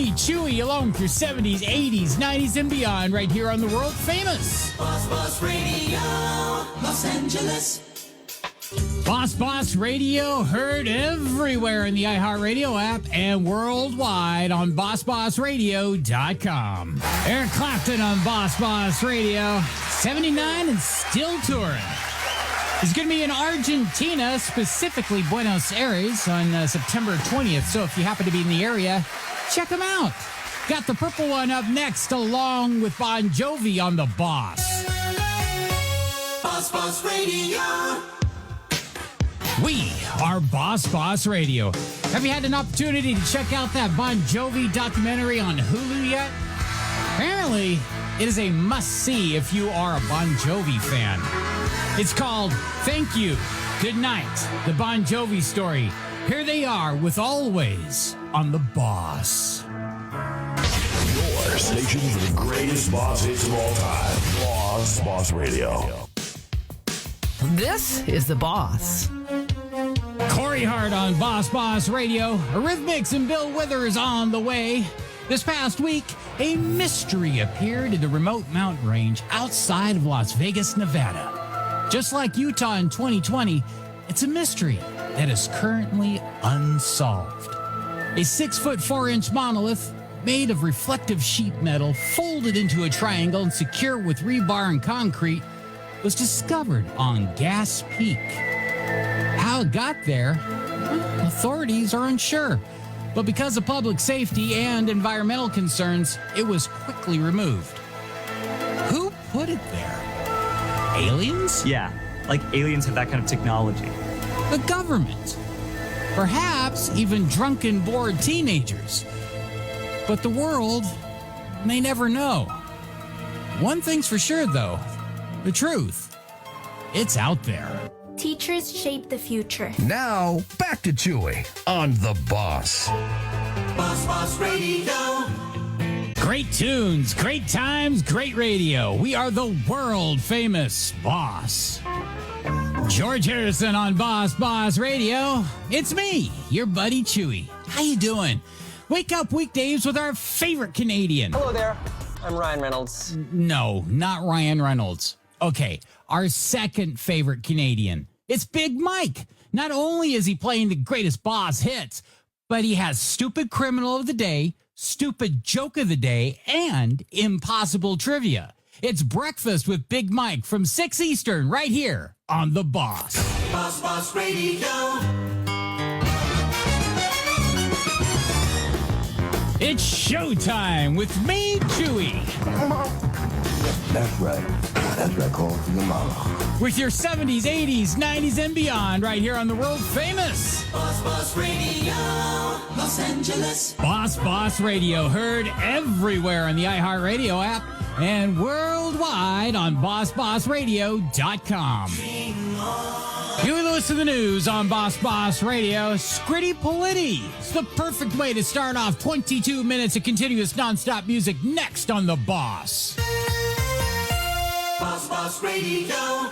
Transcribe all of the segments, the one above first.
me, Chewy, along with your 70s, 80s, 90s, and beyond, right here on the world famous Boss Radio, Los Angeles. Boss Radio, heard everywhere in the iHeartRadio app and worldwide on BossBossRadio.com. Eric Clapton on Boss Radio, 79 and still touring. He's going to be in Argentina, specifically Buenos Aires, on September 20th. So if you happen to be in the area, check him out. Got the purple one up next, along with Bon Jovi on the Boss. Boss Radio. We are Boss Radio. Have you had an opportunity to check out that Bon Jovi documentary on Hulu yet? Apparently, it is a must-see if you are a Bon Jovi fan. It's called Thank You, Good Night, the Bon Jovi story. Here they are with Always on the Boss. Your station for the greatest Boss hits of all time. Boss Radio. This is the Boss. Corey Hart on Boss Radio. Eurythmics and Bill Withers on the way. This past week, a mystery appeared in the remote mountain range outside of Las Vegas, Nevada. Just like Utah in 2020, it's a mystery that is currently unsolved. A 6'4" monolith made of reflective sheet metal folded into a triangle and secure with rebar and concrete was discovered on Gas Peak. How it got there, authorities are unsure. But because of public safety and environmental concerns, it was quickly removed. Who put it there? Aliens? Yeah, like aliens have that kind of technology. The government. Perhaps even drunken, bored teenagers. But the world may never know. One thing's for sure, though. The truth. It's out there. Teachers shape the future. Now, back to Chewy on The Boss. Boss Radio. Great tunes, great times, great radio. We are the world famous Boss. George Harrison on Boss Radio. It's me, your buddy Chewy. How you doing? Wake up weekdays with our favorite Canadian. Hello there. I'm Ryan Reynolds. No, not Ryan Reynolds. Okay, our second favorite Canadian. It's Big Mike. Not only is he playing the greatest Boss hits, but he has Stupid Criminal of the Day, Stupid Joke of the Day, and Impossible Trivia. It's Breakfast with Big Mike from 6 Eastern right here on The Boss. Boss Radio. It's showtime with me, Chewy. That's right. That's right, call for your mama. With your 70s, 80s, 90s, and beyond right here on the world famous Boss Radio, Los Angeles. Boss Radio, heard everywhere on the iHeartRadio app and worldwide on BossBossRadio.com. You listen to the news on Boss Radio. Scritti Politti. It's the perfect way to start off 22 minutes of continuous nonstop music next on The Boss. Boss Radio.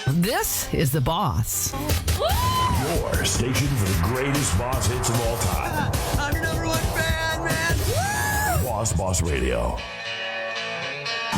This is the Boss. Your station for the greatest Boss hits of all time. I'm your number one fan, man. Boss Radio.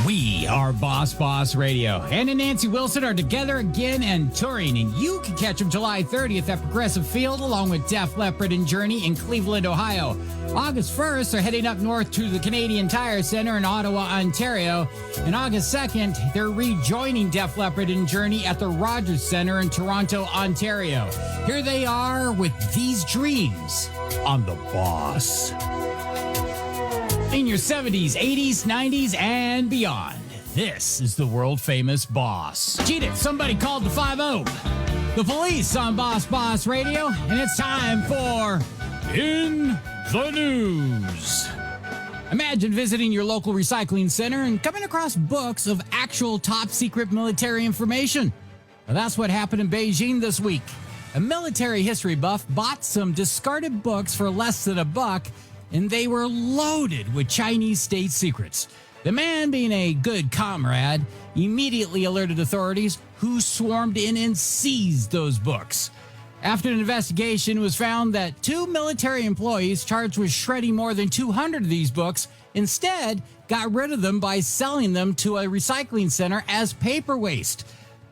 We are Boss Radio. Ann and Nancy Wilson are together again and touring, and you can catch them July 30th at Progressive Field along with Def Leppard and Journey in Cleveland, Ohio. August 1st, they're heading up north to the Canadian Tire Center in Ottawa, Ontario. And August 2nd, they're rejoining Def Leppard and Journey at the Rogers Center in Toronto, Ontario. Here they are with These Dreams on The Boss. In your 70s, 80s, 90s, and beyond, this is the world famous Boss. Cheat it, somebody called the 5-0. The Police on Boss Radio, and it's time for In the News. Imagine visiting your local recycling center and coming across books of actual top secret military information. Well, that's what happened in Beijing this week. A military history buff bought some discarded books for less than $1, and they were loaded with Chinese state secrets. The man, being a good comrade, immediately alerted authorities, who swarmed in and seized those books. After an investigation, it was found that 2 military employees charged with shredding more than 200 of these books instead got rid of them by selling them to a recycling center as paper waste.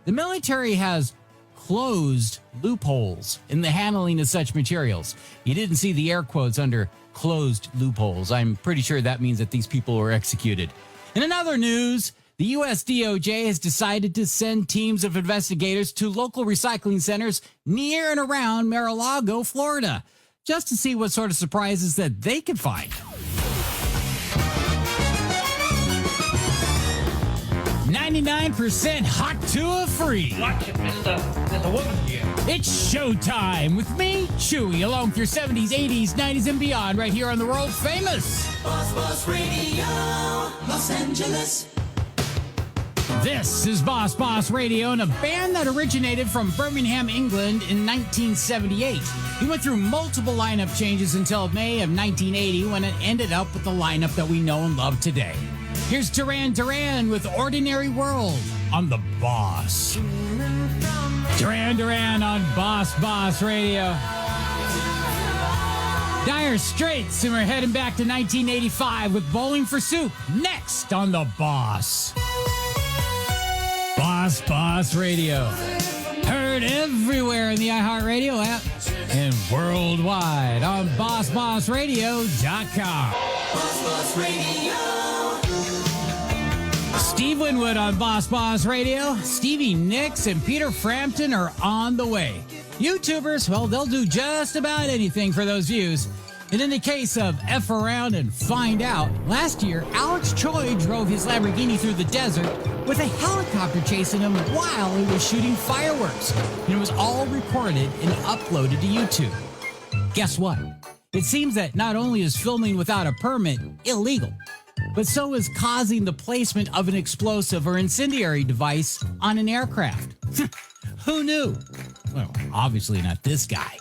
The military has closed loopholes in the handling of such materials. You didn't see the air quotes under closed loopholes. I'm pretty sure that means that these people were executed. In other news, the U.S. DOJ has decided to send teams of investigators to local recycling centers near and around Mar-a-Lago, Florida, just to see what sort of surprises that they could find. 99% hot tour free. Watch it, mister. There's a woman here. It's showtime with me, Chewy, along with your 70s, 80s, 90s, and beyond, right here on the world famous Boss Radio, Los Angeles. This is Boss Radio, and a band that originated from Birmingham, England in 1978. He went through multiple lineup changes until May of 1980 when it ended up with the lineup that we know and love today. Here's Duran Duran with Ordinary World on The Boss. Duran on Boss Radio. Dire Straits, and we're heading back to 1985 with Bowling for Soup next on The Boss. Boss Radio. Heard everywhere in the iHeartRadio app and worldwide on BossBossRadio.com. Boss Radio. Steve Winwood on Boss Radio. Stevie Nicks and Peter Frampton are on the way. YouTubers, well, they'll do just about anything for those views. And in the case of F Around and Find Out, last year, Alex Choi drove his Lamborghini through the desert with a helicopter chasing him while he was shooting fireworks. And it was all recorded and uploaded to YouTube. Guess what? It seems that not only is filming without a permit illegal, but so is causing the placement of an explosive or incendiary device on an aircraft. Who knew? Well, obviously not this guy.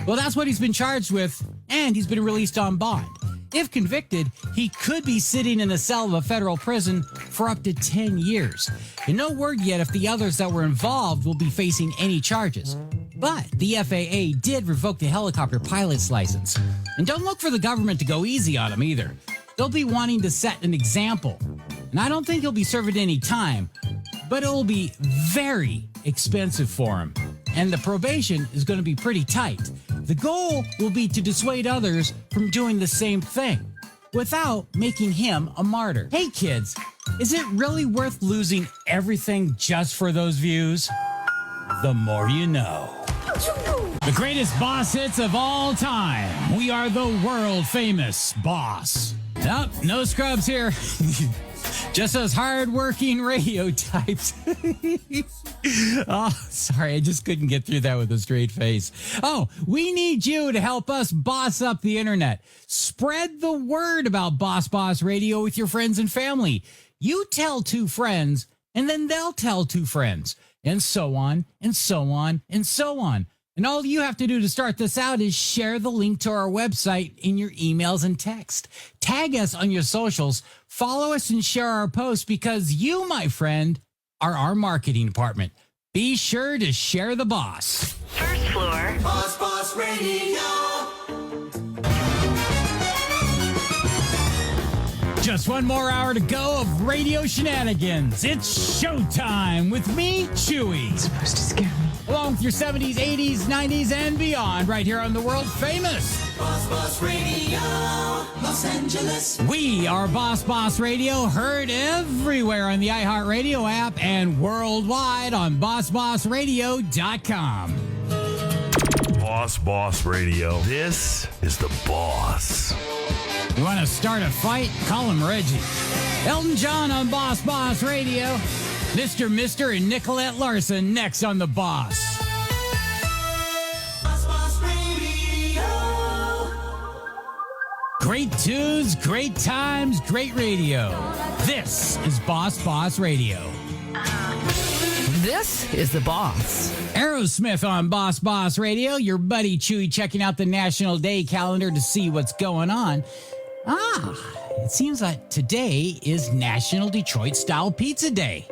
Well, that's what he's been charged with, and he's been released on bond. If convicted, he could be sitting in a cell of a federal prison for up to 10 years. And no word yet if the others that were involved will be facing any charges. But the FAA did revoke the helicopter pilot's license. And don't look for the government to go easy on him either. They'll be wanting to set an example. And I don't think he'll be serving any time, but it will be very expensive for him. And the probation is going to be pretty tight. The goal will be to dissuade others from doing the same thing without making him a martyr. Hey kids, is it really worth losing everything just for those views? The more you know. The greatest boss hits of all time. We are the world famous Boss. Nope, no scrubs here. Just those hard-working radio types. Oh, sorry, I just couldn't get through that with a straight face. Oh, we need you to help us boss up the internet. Spread the word about Boss Radio with your friends and family. You tell 2 friends, and then they'll tell 2 friends, and so on, and so on, and so on. And all you have to do to start this out is share the link to our website in your emails and text. Tag us on your socials, follow us, and share our posts because you, my friend, are our marketing department. Be sure to share the boss. First floor. Boss Radio. Just one more hour to go of radio shenanigans. It's showtime with me, Chewy. It's supposed to scare me. Along with your 70s, 80s, 90s, and beyond, right here on the world famous Boss Radio, Los Angeles. We are Boss Radio, heard everywhere on the iHeartRadio app and worldwide on BossBossRadio.com. Boss Radio. This is the boss. You want to start a fight? Call him Reggie. Elton John on Boss Radio. Mr. and Nicolette Larson next on The Boss. Boss Radio. Great tunes, great times, great radio. This is Boss Radio. This is The Boss. Aerosmith on Boss Radio. Your buddy Chewy checking out the National Day calendar to see what's going on. It seems like today is National Detroit Style Pizza Day.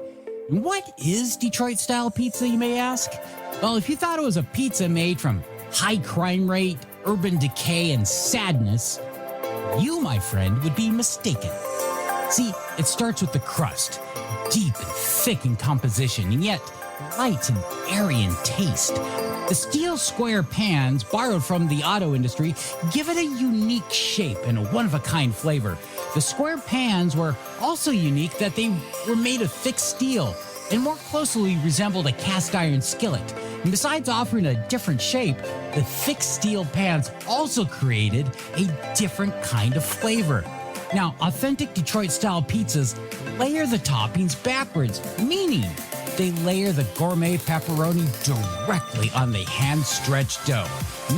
What is Detroit-style pizza, you may ask? Well, if you thought it was a pizza made from high crime rate, urban decay, and sadness, you, my friend, would be mistaken. See, it starts with the crust, deep and thick in composition, and yet light and airy in taste. The steel square pans, borrowed from the auto industry, give it a unique shape and a one-of-a-kind flavor. The square pans were also unique that they were made of thick steel and more closely resembled a cast iron skillet. And besides offering a different shape, the thick steel pans also created a different kind of flavor. Now, authentic Detroit-style pizzas layer the toppings backwards, meaning they layer the gourmet pepperoni directly on the hand-stretched dough.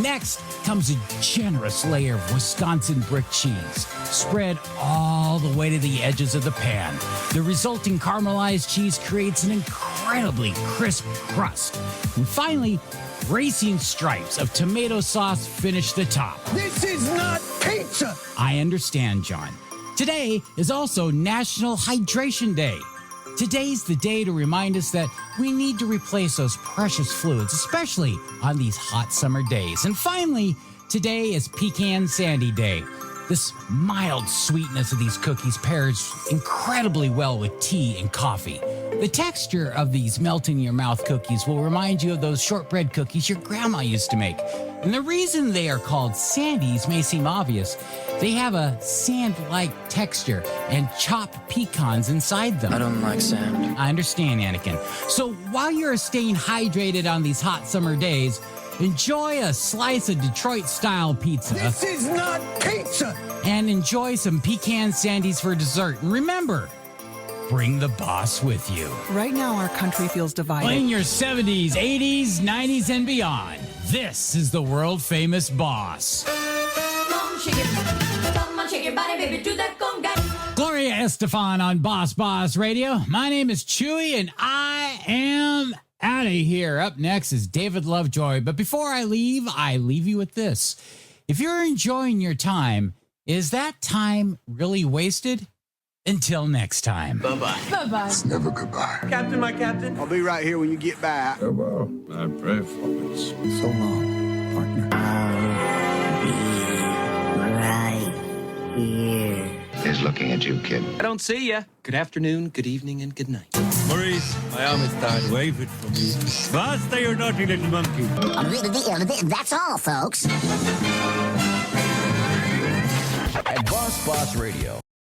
Next comes a generous layer of Wisconsin brick cheese, spread all the way to the edges of the pan. The resulting caramelized cheese creates an incredibly crisp crust. And finally, racing stripes of tomato sauce finish the top. This is not pizza! I understand, John. Today is also National Hydration Day. Today's the day to remind us that we need to replace those precious fluids, especially on these hot summer days. And finally, today is Pecan Sandy Day. This mild sweetness of these cookies pairs incredibly well with tea and coffee. The texture of these melt-in-your-mouth cookies will remind you of those shortbread cookies your grandma used to make. And the reason they are called Sandies may seem obvious. They have a sand-like texture and chopped pecans inside them. I don't like sand. I understand, Anakin. So while you're staying hydrated on these hot summer days, enjoy a slice of Detroit-style pizza. This is not pizza! And enjoy some pecan sandies for dessert. And remember, bring the boss with you. Right now, our country feels divided. Playing your 70s, 80s, 90s, and beyond. This is the world-famous Boss. Come on, shake your body, baby, do that conga. Gloria Estefan on Boss Radio. My name is Chewy, and I am out of here. Up next is David Lovejoy. But before I leave you with this. If you're enjoying your time, is that time really wasted? Until next time. Bye-bye. Bye-bye. It's never goodbye. Captain, my captain. I'll be right here when you get back. Farewell. I pray for it. So long, partner. Right here. Is looking at you, kid. I don't see ya. Good afternoon, good evening, and good night. Maurice, my arm is tired. Wave it for me. Basta, you naughty little monkey. That's all, folks. At Boss Radio.